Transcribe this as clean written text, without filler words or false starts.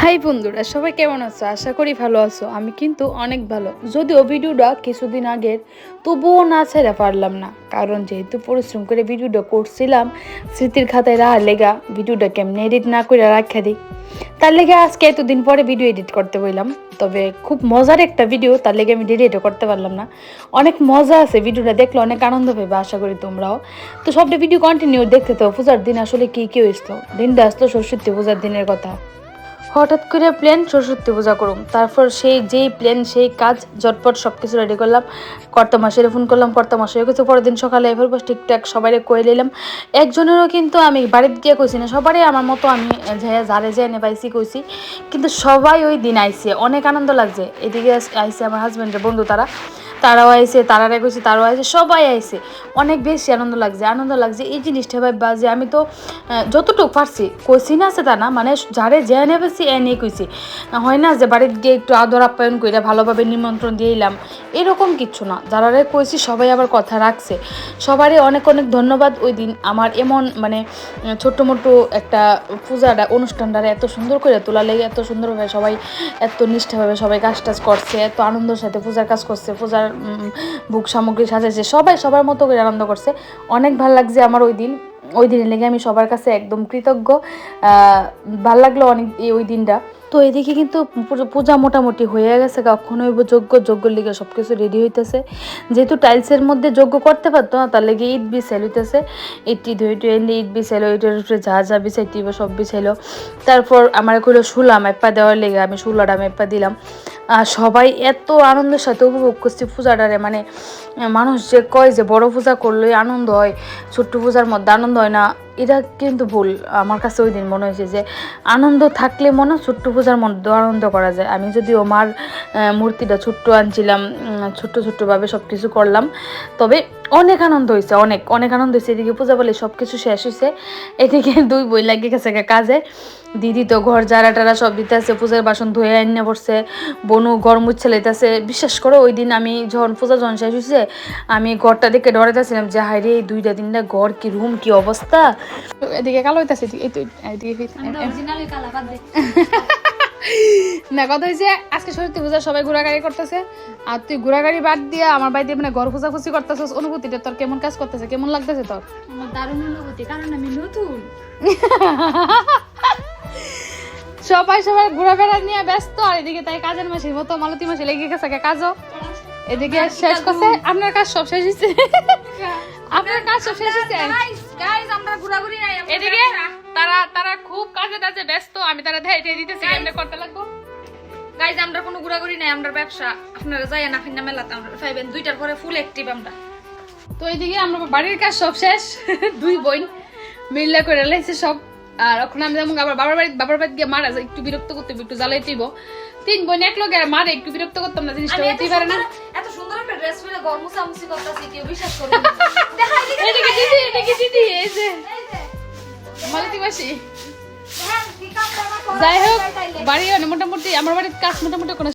High বন্ধুরা, সবাই কেমন আছো? আশা করি ভালো আছো। আমি কিন্তু অনেক ভালো, যদিও ভিডিওটা কিছুদিন আগের, তবুও না ছেড়ে পারলাম না। কারণ যেহেতু পরিশ্রম করে ভিডিওটা করছিলাম, স্মৃতির খাতায় রাখার লেগা ভিডিওটা কেমনে এডিট না করে রাখা দিই, তার লেগে আজকে এতদিন পরে ভিডিও এডিট করতে বললাম। তবে খুব মজার একটা ভিডিও, তার লেগে আমি ডিলিটও করতে পারলাম না। অনেক মজা আছে, ভিডিওটা দেখলে অনেক আনন্দ পাবে, আশা করি তোমরাও। তো সবটা ভিডিও কন্টিনিউ দেখতে তো। পূজার দিন আসলে কি কি হয়েছিল, দিনটা আসতো সরস্বতী পূজার দিনের কথা। হঠাৎ করে প্ল্যান সরস্বতী পূজা করুম, তারপর যেই প্ল্যান সেই কাজ, ঝটপট সব কিছু রেডি করলাম। কর্তা মাসের ফোন করলাম, কর্তা মাসের কিছু পরের দিন সকালে এবার বস ঠিকঠাক সবাই কয়ে নিলাম। একজনেরও কিন্তু আমি বাড়িতে গিয়ে কইছি না, সবারই আমার মতো আমি যারে যে এনে পাইছি কইছি, কিন্তু সবাই ওই দিন আইসে, অনেক আনন্দ লাগছে। এদিকে আইসে আমার হাজব্যান্ডের বন্ধু, তারাও আইসে, তারারে কইছে তারাও আইসে, সবাই আইসে। অনেক বেশি আনন্দ লাগছে এই জিনিসটা ভাববা যে আমি তো যতটুকু পারছি কইছি না, আছে তা না, মানে যারে যে এনে পেয়েছি এ নিয়ে কইছি। হয় না যে বাড়িতে গিয়ে একটু আদর আপ্যায়ন করে ভালোভাবে নিমন্ত্রণ দিয়ে এলাম, এরকম কিচ্ছু না। যারারে কইছি সবাই আবার কথা রাখছে। সবারই অনেক অনেক ধন্যবাদ। ওই দিন আমার এমন মানে ছোট্ট মোটো একটা পূজাটা অনুষ্ঠানটারে এত সুন্দর করে তোলা লেগে, এত সুন্দরভাবে সবাই, এত নিষ্ঠাভাবে সবাই কাজ টাজ করছে, এত আনন্দের সাথে পূজার কাজ করছে, পূজার বুক সামগ্রী সাজাইছে, সবাই সবার মতো করে আনন্দ করছে। অনেক ভালো লাগছে আমার ওই দিনের লেগে আমি সবার কাছে একদম কৃতজ্ঞ। ভাল লাগলো অনেক ওই দিনটা। তো এদিকে কিন্তু পূজা মোটামুটি হয়ে গেছে, কখন হইব যজ্ঞর লিগে সব কিছু রেডি হইতেছে। যেহেতু টাইলসের মধ্যে যজ্ঞ করতে পারতো না, তার লেগে ঈদ বিছাইল হইতেছে। ইটি ধুয়ে এনে ঈদ বিছাইলো, ইটের উপরে যা বিছাইতে হইব সব বিছাইলো। তারপর আমার কইলো শুলা মেপ্পা দেওয়ার লেগে, আমি শুলাটা মেপ্পা দিলাম। সবাই এত আনন্দের সাথে উপভোগ করছি পূজাটারে। মানে মানুষ যে কয় যে বড় পূজা করলেই আনন্দ হয়, ছোট্ট পূজার মধ্যে আনন্দ হয় না, এটা কিন্তু ভুল। আমার কাছে ওই দিন মনে হয়েছে যে আনন্দ থাকলে মনে হয় ছোট্ট পূজার মধ্যে আনন্দ করা যায়। আমি যদিও মার মূর্তিটা ছোট্ট আনছিলাম, ছোট্টভাবে সব কিছু করলাম, তবে অনেক আনন্দ হয়েছে, অনেক অনেক আনন্দ হয়েছে। এদিকে পূজা বলে সব কিছু শেষ হয়েছে, এদিকে দুই বই লাগিয়ে গেছে কাজে। দিদি তো ঘর জারা টারা সব দিতে আছে, পূজার বাসন ধুয়ে এনে পড়ছে, বনু ঘর মুচ্ছে লাইতেছে। বিশ্বাস করো ওই দিন আমি যখন পূজা শেষ হয়েছে, আমি ঘরটা দেখে ডরাইতেছিলাম যে হায় রে, এই 2-3 ঘর কি রুম কি অবস্থা। এদিকে কালো হইতেছে, না কথা হয়েছে আজকে সরস্বতী পূজা সবাই ঘোরাঘুরি করতেছে, আর তুই ঘোরাঘুরি বাদ দিয়ে আমার বাড়িতে মানে ঘর খুঁজাখুচি করতেছিস। অনুভূতিটা তোর কেমন কাজ করতেছে, কেমন লাগতেছে তোর? আমার দারুণ অনুভূতি, কারণ আমি নতুন। সবাই সবার ঘোরাফেরা নিয়ে ব্যস্ত, আর এদিকে তাই কাজের মাসির মতো মালতী মাসি লেগে গেছে কাজও। এদিকে শেষ করছে, আপনার কাজ সব শেষ হয়েছে, আপনার কাজ সব শেষ হয়েছে। গাইস আমরা ঘোরাঘুরি নাই, এদিকে তারা খুব কাজে টাজে ব্যস্ত, আমি তারা ধাইতে দিতেছি কেমনে করতে লাগবো। গাইস আমরা কোনো ঘোরাঘুরি নাই, আমরা ব্যবসা। আপনারা যাই না ফিনা মেলাতে, আমরা পাইবেন 2টার পরে ফুল অ্যাক্টিভ আমরা। তো এইদিকে আমরা বাড়ির কাজ সব শেষ, দুই বোন মিল্লা করে লাইছে সব। আর এখন আমি যেমন আবার বাবার বাড়ি গিয়ে মারা যায়, একটু বিরক্ত করতে একটু জ্বালাই দিব। 3 বোন এক লগে মারে, একটু বিরক্ত করতাম না, জিনিসটা হইতেই পারে না। এত সুন্দর একটা ড্রেস পরে ঘর মুছামুছি করতেছি, কেউ বিশ্বাস করবে না। দেখা এদিকে দিদি এই যে মালতী মাসি। যাই হোক, বাড়ি মোটামুটি আমার বাড়ির কাজ মোটামুটি কোনো